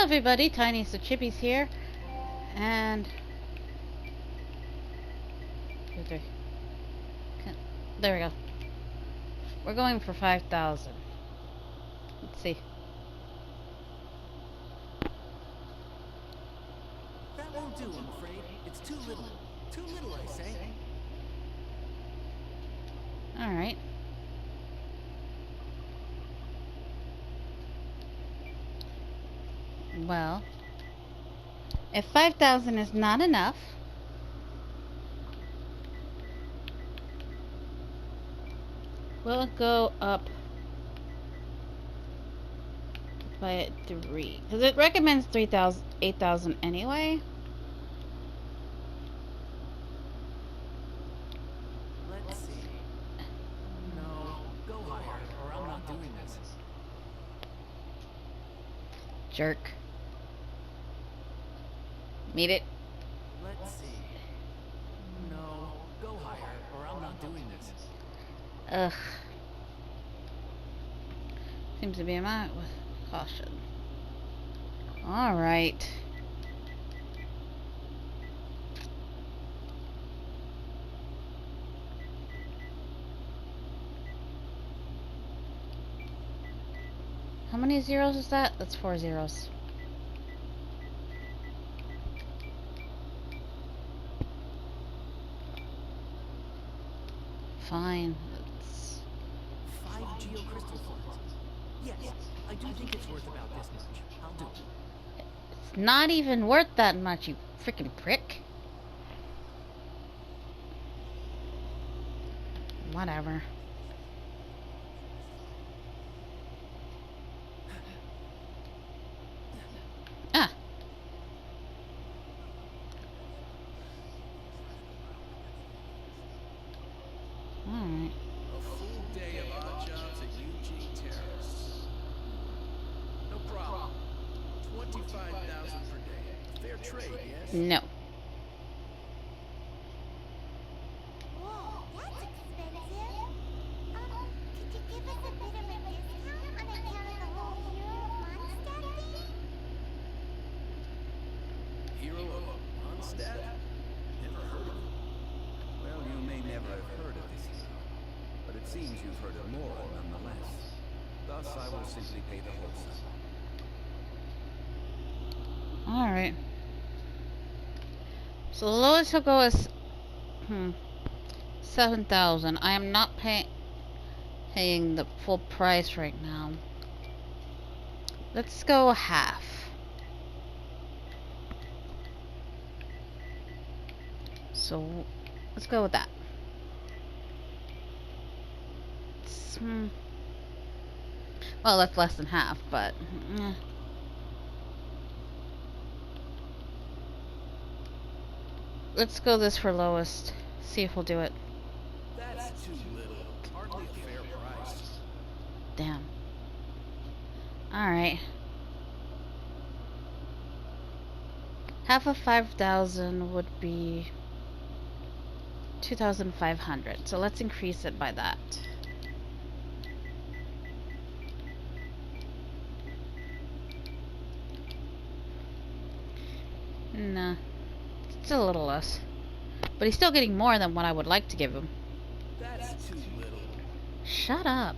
Hello everybody, Tiniestofchibis here, and 2, 3. There we go. We're going for 5,000. Let's see. That won't do, I'm afraid. It's too little. Too little, I say. Alright. Well, if 5,000 is not enough, we'll go up by 3. Because it recommends 3,000, 8,000 anyway. Let's see. No, go higher, or I'm not doing this. Jerk. Meet it. Let's see. No, go higher, or I'm not doing this. Ugh. Seems to be a matter with caution. Alright. How many zeros is that? That's 4 zeros. Fine. Let's... 5 geocrystal funds. Yes, I do think it's worth about this much. I'll do it. It's not even worth that much, you freaking prick. Whatever. Ah. Alright. A full day of odd jobs at Eugene Terrace. No problem. 25,000 per day. Fair trade, yes? No. Whoa, that's expensive. Could you give us a bit of a discount on account of the whole Hero of Mondstadt thing? Hero of Mondstadt? Never heard of him. Well, you may never have heard of this hero, but it seems you've heard of Mora nonetheless. Thus, I will simply pay the whole sum. Alright. So the lowest he'll go is 7,000. I am not paying the full price right now. Let's go half. So let's go with that. Well, that's less than half, but let's go this for lowest. See if we'll do it. That's too little. Hardly a fair price. Damn. Alright. Half of 5,000 would be 2,500. So let's increase it by that. Nah. Still a little less. But he's still getting more than what I would like to give him. That's too little. Shut up.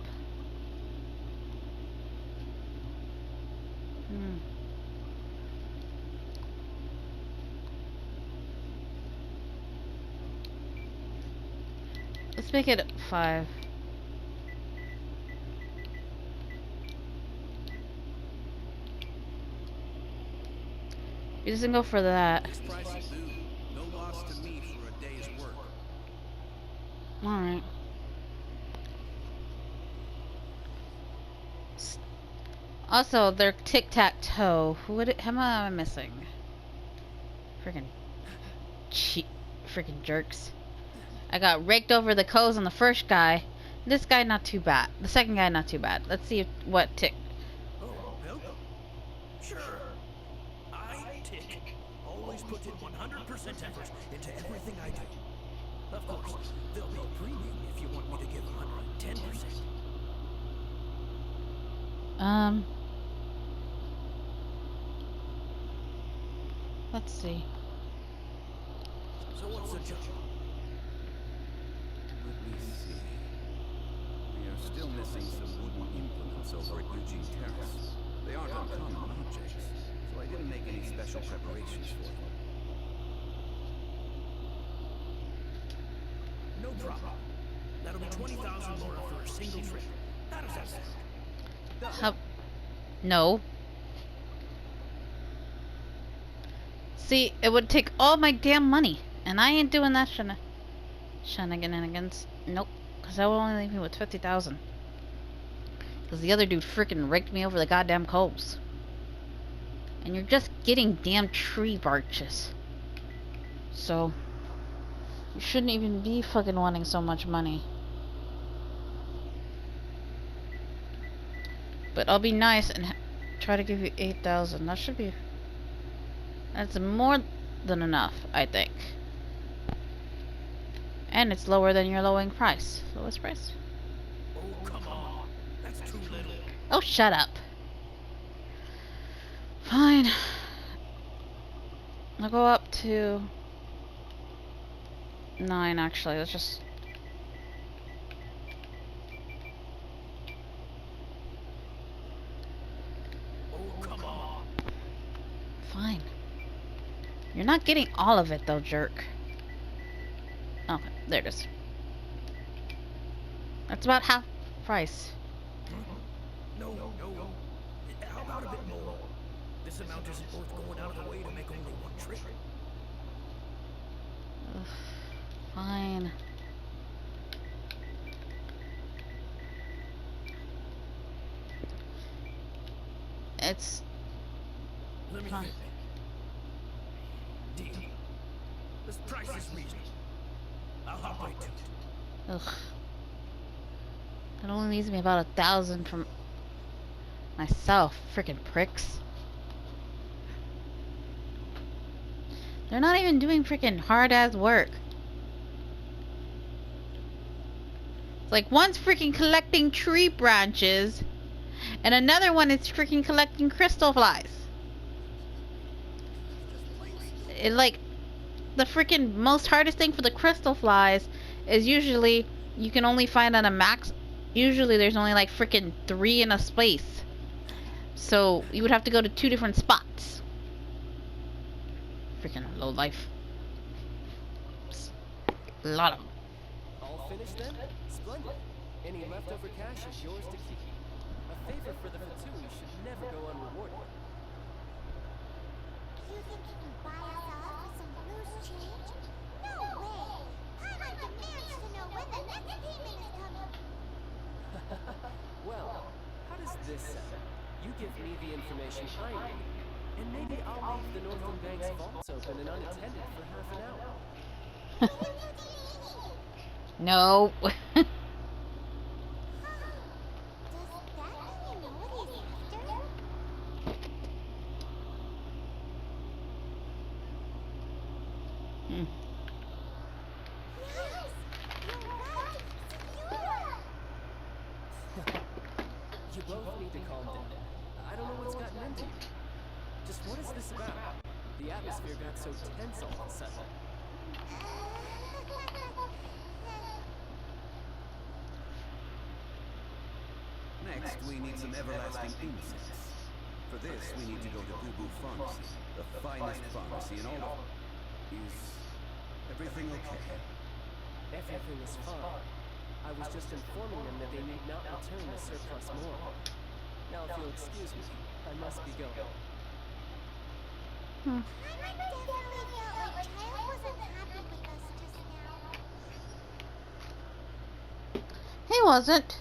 Let's make it 5. He doesn't go for that. This price is due. No loss to me for a day's work. Alright. Also, they're tic-tac-toe. Who am I missing? Freaking freaking jerks. I got raked over the coals on the first guy. This guy not too bad. The second guy not too bad. Let's see what tick. Oh, welcome. Sure. I tick. Always put in 100% effort into everything I do. Of course, there'll be a premium if you want me to give 110%. Let's see. So what's the job? Let me see. We are still missing some wooden implements over at Eugene Terrace. They aren't uncommon objects, so I didn't make any special preparations for them. No problem. That'll be 20,000 more for a single trip. How does that sound? How? No. See, it would take all my damn money, and I ain't doing that shenanigans. Nope, because that will only leave me with 50,000. Because the other dude freaking raked me over the goddamn coals. And you're just getting damn tree branches. So, you shouldn't even be fucking wanting so much money. But I'll be nice and try to give you 8,000. That should be... That's more than enough, I think. And it's lower than your lowest price. Lowest price? Oh, come on. That's too little. Oh, shut up. Fine. I'll go up to 9, actually. Let's just... Oh, come on. Fine. You're not getting all of it, though, jerk. Okay, there it is. That's about half price. No. How about a bit more? This amount isn't worth going out of the way to make only one trip. Ugh, fine. It's Let me fine. think. Deal. This price is reasonable. I'll hop right to it. Ugh. It only leaves me about 1,000 from myself. Freaking pricks. They're not even doing freaking hard-ass work. It's like one's freaking collecting tree branches, and another one is freaking collecting crystal flies. It like the freaking most hardest thing for the crystal flies is usually you can only find on a max. Usually there's only like freaking 3 in a space, so you would have to go to 2 different spots. Freaking low life. A lot of them. All finished then? Splendid. Any leftover cash is yours to keep. A favor for the Fatui should never go unrewarded. You think you can buy us off with some loose change? No way! Paimon demands to know when the next payment is coming. Well, how does this sound? You give me the information I need, and maybe I'll leave the Northern Bank's vaults open and unattended for half an hour. No. Does that mean you know what he's after? Hmm. Yes! You're right! Secure! You both need to calm down. I don't know what's gotten into you. Just what is this about? The atmosphere got so tense all of a sudden. Next, we need some everlasting incense. For this, we need to go to Boo Boo Pharmacy, the finest pharmacy in all of... Is everything okay? Everything is fine. I was just informing them that they need not return the surplus more. Now, if you'll excuse me, I must be going. I definitely felt like Child wasn't happy with us just now. He wasn't.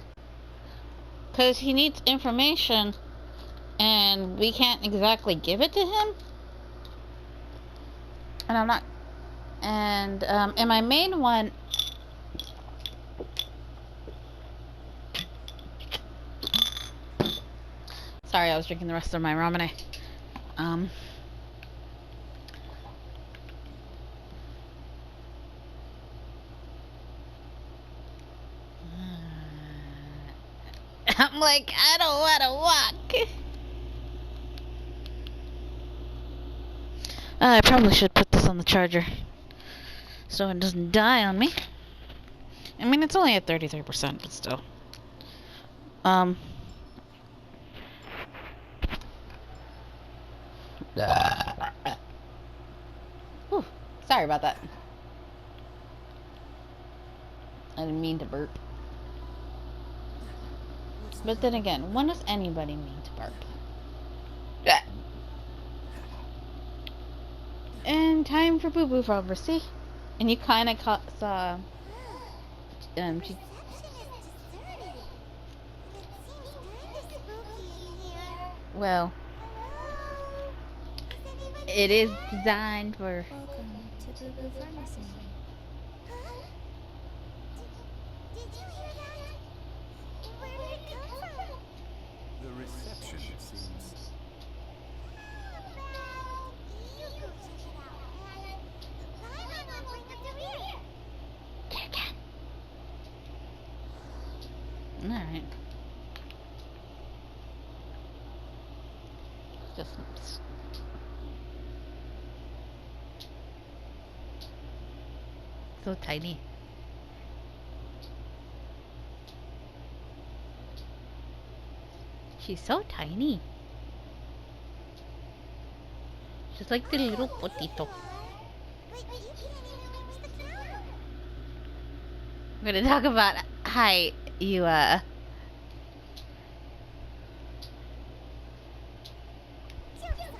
Because he needs information, and we can't exactly give it to him. And I'm not... And, in my main one... Sorry, I was drinking the rest of my ramen. I'm like, I don't want to walk. I probably should put this on the charger so it doesn't die on me. I mean, it's only at 33%, but still. Whew, sorry about that. I didn't mean to burp. But then again, when does anybody mean to burp? And time for Boo Boo Pharmacy. And you kind of saw. She, Reception is deserted. And it seems kinda spooky in here. well, Hello? Is anybody it is there? designed for. Welcome to Boo Boo Pharmacy. Huh? Did you hear that? Where did it come from? The reception, it seems. You go check it out, and Paimon will bring up the rear. Alright. Just. So tiny. She's so tiny. She's like the little potito. But you can't even reach the counter. We're gonna talk about height, you Joke's on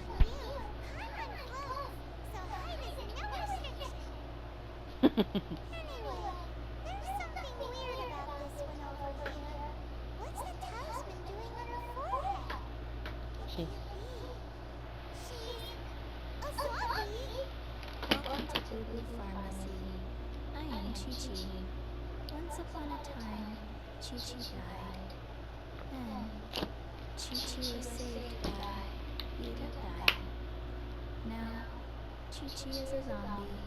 you. Paimon closed, so height is no restriction. Anyway, there's something weird about this one over here. What's the talisman doing on her forehead? She. She's a zombie. Welcome to Boo Boo Pharmacy. I am Qiqi. Once upon a time, Qiqi died. Then, Qiqi was saved by qiqi. Now, Qiqi is a zombie.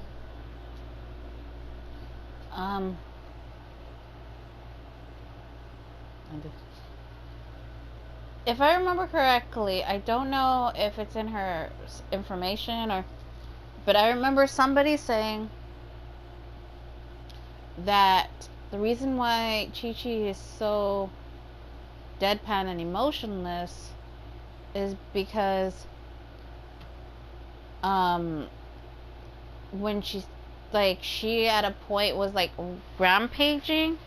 If I remember correctly, I don't know if it's in her information or, but I remember somebody saying that the reason why Qiqi is so deadpan and emotionless is because when she's like, she at a point was like rampaging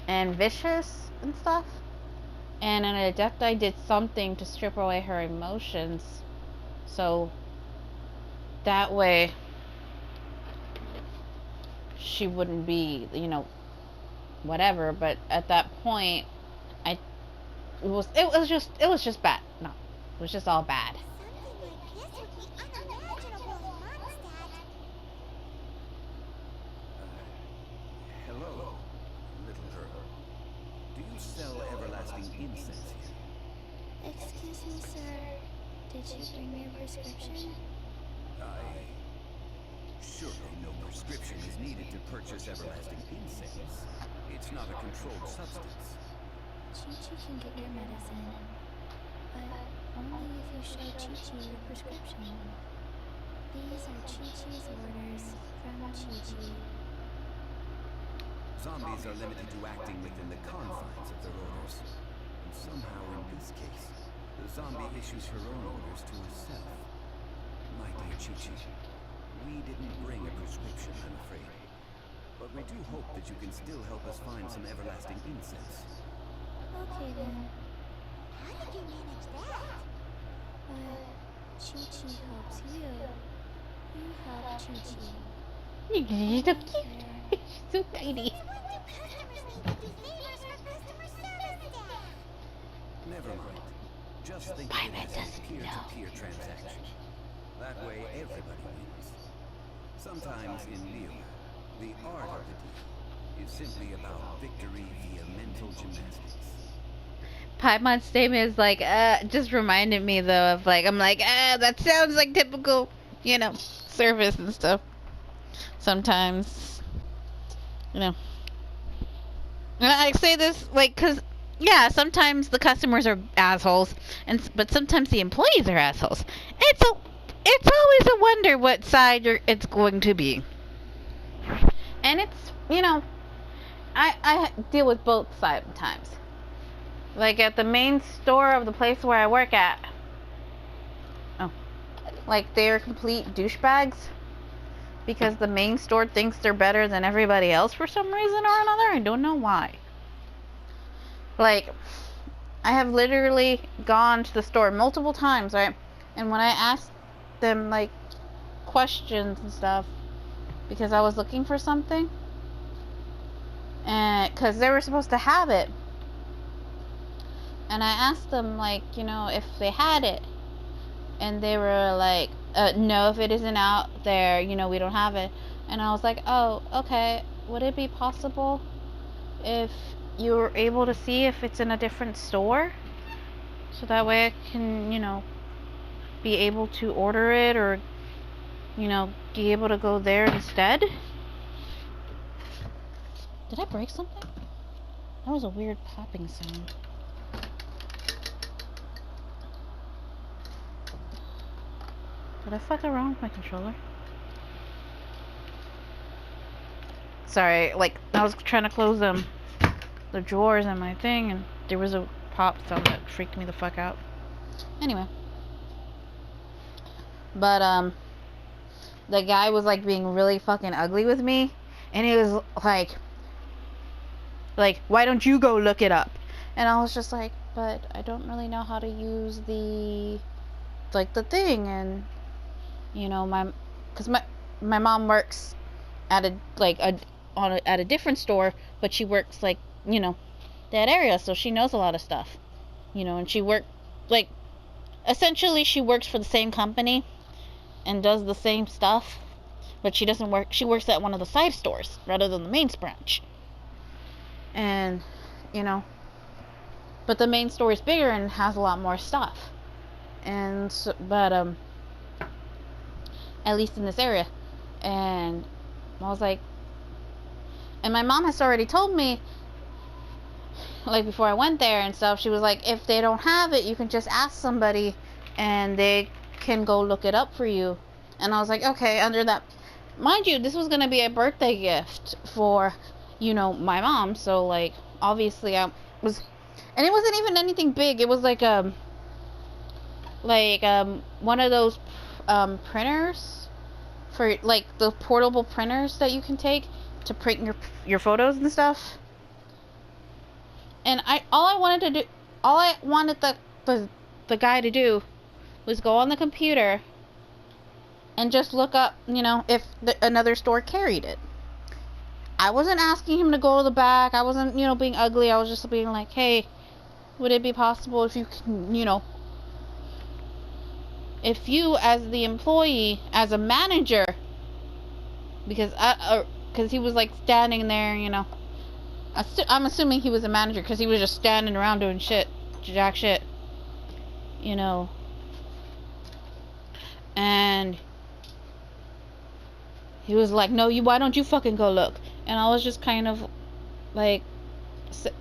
and vicious and stuff, and an Adepti did something to strip away her emotions, so that way she wouldn't be, you know, whatever. But at that point, it was just bad. No, it was just all bad. Something like this would be unimaginable in Mondstadt. Hello, little girl. Do you sell everlasting incense here? Excuse me, sir. Did you bring your prescription? Surely no prescription is needed to purchase everlasting incense. It's not a controlled substance. Qiqi can get your medicine, but only if you show Qiqi your prescription. These are Qiqi's orders from Qiqi. Zombies are limited to acting within the confines of their orders. And somehow in this case, the zombie issues her own orders to herself. My dear Qiqi, we didn't bring a prescription, I'm afraid. But we do hope that you can still help us find some everlasting incense. Okay then, How did you manage that? but Qiqi helps you. You help Qiqi. She's so cute. She's so tiny. What do customers need to do favors for customer service staff? Never mind. Just think of Paimon it as a doesn't peer-to-peer transaction. That way everybody wins. Sometimes in Leo, the art of the deal is simply about victory via mental gymnastics. Paimon's statement is like, just reminded me though of like, I'm like, that sounds like typical, you know, service and stuff. Sometimes, you know. And I say this like, cause yeah, sometimes the customers are assholes, but sometimes the employees are assholes. And so it's always a wonder what side it's going to be. And it's, I deal with both sides sometimes. Like at the main store of the place where I work at. Oh. Like they're complete douchebags. Because the main store thinks they're better than everybody else for some reason or another. I don't know why. Like, I have literally gone to the store multiple times, right? And when I asked them, like, questions and stuff, because I was looking for something, and because they were supposed to have it, and I asked them, like, if they had it, and they were like, no, if it isn't out there, we don't have it. And I was like, oh, okay, would it be possible if you were able to see if it's in a different store? So that way I can, be able to order it or, be able to go there instead. Did I break something? That was a weird popping sound. Did I fuck around with my controller? Sorry, like, I was trying to close the drawers and my thing, and there was a pop sound that freaked me the fuck out. Anyway. But, the guy was, like, being really fucking ugly with me, and he was like, why don't you go look it up? And I was just like, but I don't really know how to use the thing, and because my mom works at a different store, but she works that area, so she knows a lot of stuff, and she essentially she works for the same company and does the same stuff, but she works at one of the side stores rather than the main branch, and but the main store is bigger and has a lot more stuff, and so, but at least in this area. And I was like, and my mom has already told me, like, before I went there and stuff, she was like, if they don't have it, you can just ask somebody and they can go look it up for you. And I was like, okay, under that, mind you, this was going to be a birthday gift for, my mom, so, like, obviously and it wasn't even anything big. It was like one of those printers for, like, the portable printers that you can take to print your photos and stuff. And all I wanted the guy to do was go on the computer and just look up, if another store carried it. I wasn't asking him to go to the back. I wasn't, being ugly. I was just being like, hey, would it be possible if you can, if you as the employee, as a manager, because he was like standing there, I'm assuming he was a manager because he was just standing around doing jack shit, and he was like, no, why don't you fucking go look? And I was just kind of like,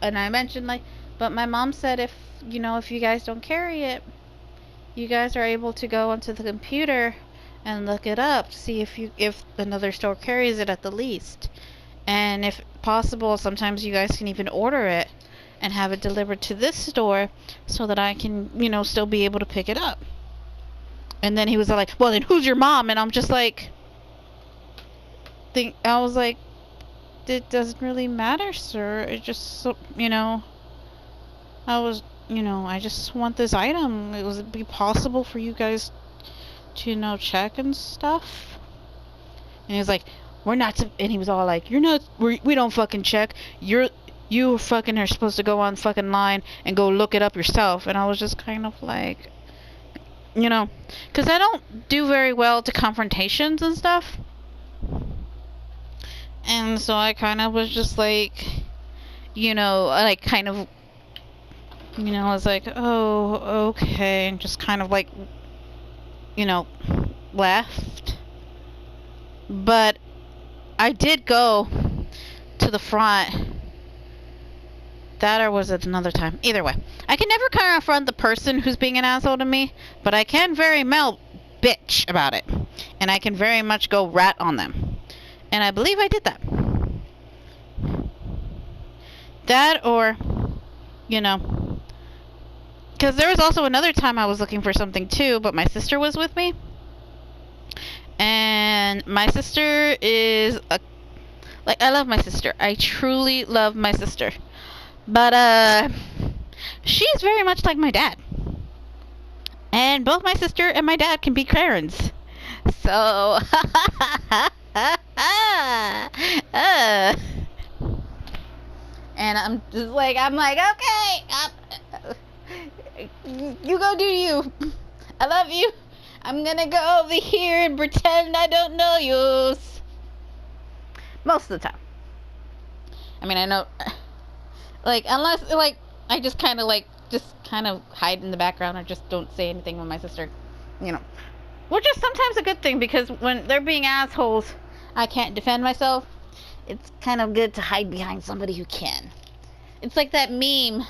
and I mentioned, like, but my mom said if you guys don't carry it, you guys are able to go onto the computer and look it up, see if another store carries it at the least. And if possible, sometimes you guys can even order it and have it delivered to this store so that I can, still be able to pick it up. And then he was like, well, then who's your mom? And I'm just like, I was like, it doesn't really matter, sir. It just, I just want this item. Would it be possible for you guys to, check and stuff? And he was like, we're not, and he was all like, we don't fucking check. You fucking are supposed to go on fucking line and go look it up yourself. And I was just kind of like, because I don't do very well to confrontations and stuff. And so I kind of was just like, like kind of, I was like, oh, okay. And just kind of like, left. But I did go to the front. That or was it another time? Either way. I can never confront the person who's being an asshole to me, but I can very bitch about it. And I can very much go rat on them. And I believe I did that. That or, you know, because there was also another time I was looking for something too, but my sister was with me. And my sister is like, I love my sister. I truly love my sister. But she's very much like my dad. And both my sister and my dad can be Karens. So and I'm like, okay, you go do you. I love you. I'm gonna go over here and pretend I don't know you. Most of the time. I mean, I know, like, unless, like, I just kind of hide in the background or just don't say anything with my sister, you know. Which is sometimes a good thing, because when they're being assholes, I can't defend myself. It's kind of good to hide behind somebody who can. It's like that meme,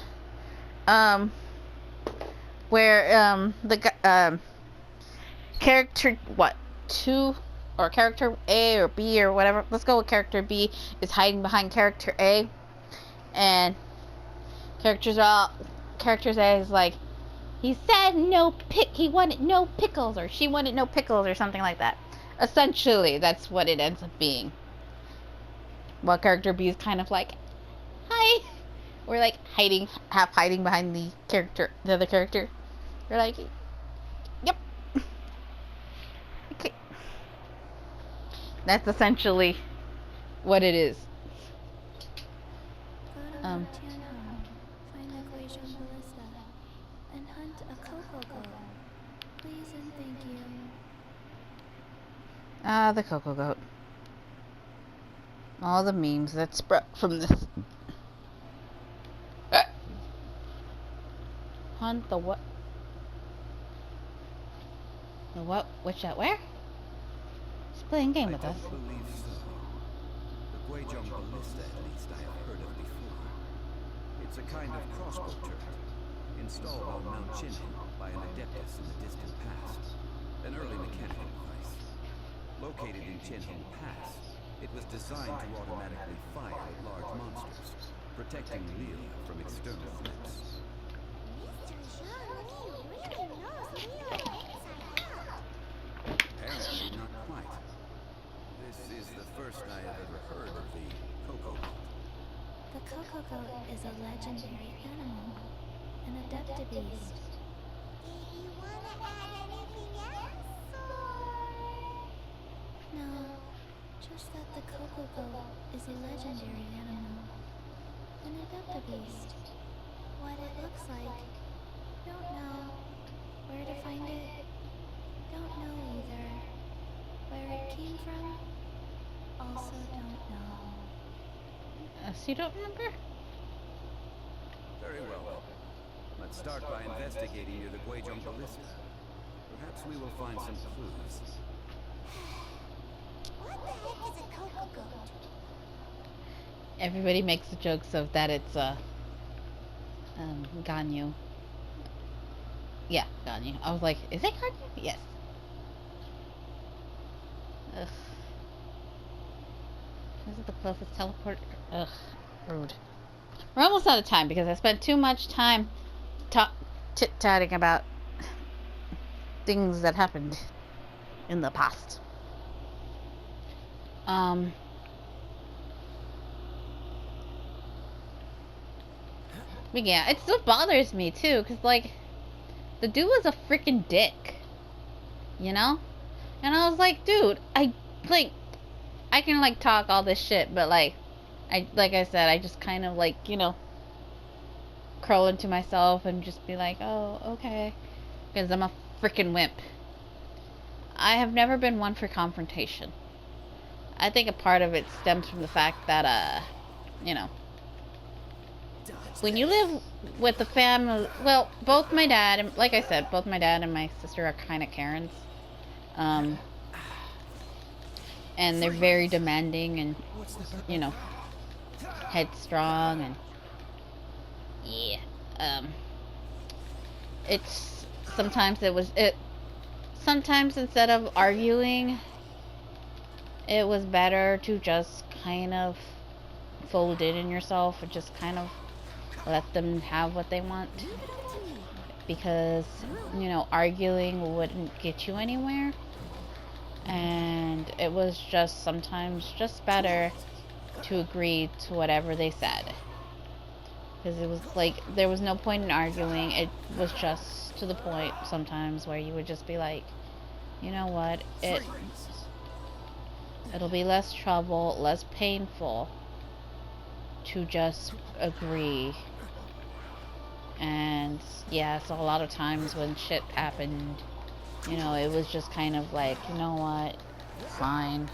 where, character, character A or B or whatever, let's go with character B, is hiding behind character A, and characters A is like, he said he wanted no pickles, or she wanted no pickles, or something like that. Essentially, that's what it ends up being. While character B is kind of like, hi, or like half hiding behind the other character. They're like, yep. Okay. That's essentially what it is. Go to Tianhong, find the Guizhong ballista, and hunt a cocoa goat. Please and thank you. Ah, the cocoa goat. All the memes that sprout from this. Hunt the what? The what? Which at where? He's playing a game with us. I don't believe so. The Guizhong ballista, at least, I have heard of before. It's a kind of crossbow turret, installed on Mount Qinheng by an adeptus in the distant past. An early mechanical device. Located in Qinheng Pass, it was designed to automatically fire at large monsters, protecting Lilia from external threats. Mr. Zhang really knows Leo inside out. Apparently not quite. This is the first I have ever heard of the cocoa goat. The cocoa goat is a legendary animal, an adeptibeast. Did you want to add anything else, or...? No, just that the cocoa goat is a legendary animal, an adeptibeast. What it looks like, don't know. Where to find it, don't know either. Where it came from, also don't know. So you don't remember? Very well. Let's start by investigating near the Guizhong ballista. Perhaps we will find some clues. What the heck is a cocoa goat? Everybody makes the jokes of that it's Ganyu. Yeah, Ganyu. I was like, is it Ganyu? Yes. Ugh. Is it the closest teleport? Ugh. Rude. We're almost out of time because I spent too much time chit-chatting about things that happened in the past. But yeah, it still bothers me too, cause like, the dude was a freaking dick, you know? And I was like, dude, I can like talk all this shit, but like I said, I just kind of like, you know, curl into myself and just be like, oh, okay, because I'm a freaking wimp. I have never been one for confrontation. I think a part of it stems from the fact that, you know, when you live with the family, well, both my dad, and like I said, both my dad and my sister are kind of Karens. And they're very demanding and, you know, headstrong and, yeah, sometimes sometimes instead of arguing, it was better to just kind of fold it in yourself and just kind of let them have what they want. Because, you know, arguing wouldn't get you anywhere. And it was just sometimes just better to agree to whatever they said. Because it was like, there was no point in arguing. It was just to the point sometimes where you would just be like, you know what, it'll be less trouble, less painful to just agree. And yeah, so a lot of times when shit happened, you know, it was just kind of like, you know what, fine.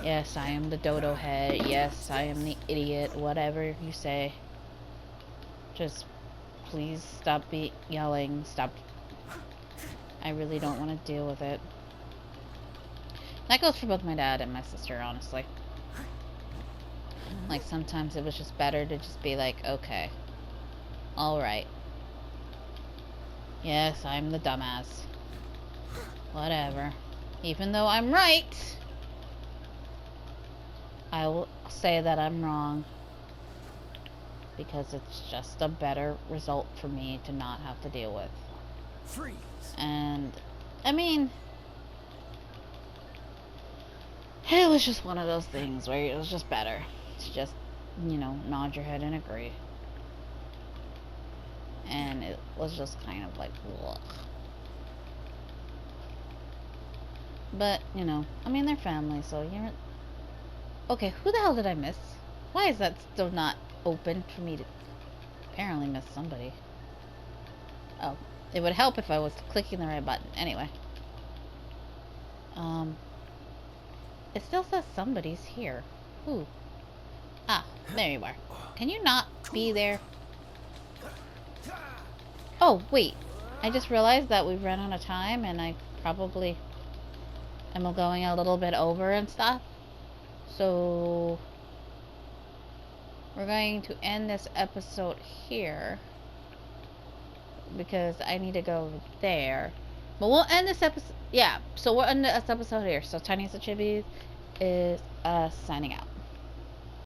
Yes, I am the dodo head. Yes, I am the idiot. Whatever you say. Just please stop yelling. Stop. I really don't want to deal with it. That goes for both my dad and my sister, honestly. Like, sometimes it was just better to just be like, okay. Alright. Yes, I'm the dumbass. Whatever. Even though I'm right, I will say that I'm wrong. Because it's just a better result for me to not have to deal with. Freeze. And, I mean, it was just one of those things where it was just better to just, you know, nod your head and agree. And it was just kind of like, ugh. But, you know, I mean, they're family, so you're... Okay, who the hell did I miss? Why is that still not open for me to... Apparently miss somebody. Oh, it would help if I was clicking the right button. Anyway. It still says somebody's here. Who? Ah, there you are. Can you not be there? Oh, wait. I just realized that we've run out of time and I probably am going a little bit over and stuff. So we're going to end this episode here because I need to go there. But we'll end this episode. Yeah, so we'll end this episode here. So Tiniestofchibis is signing out.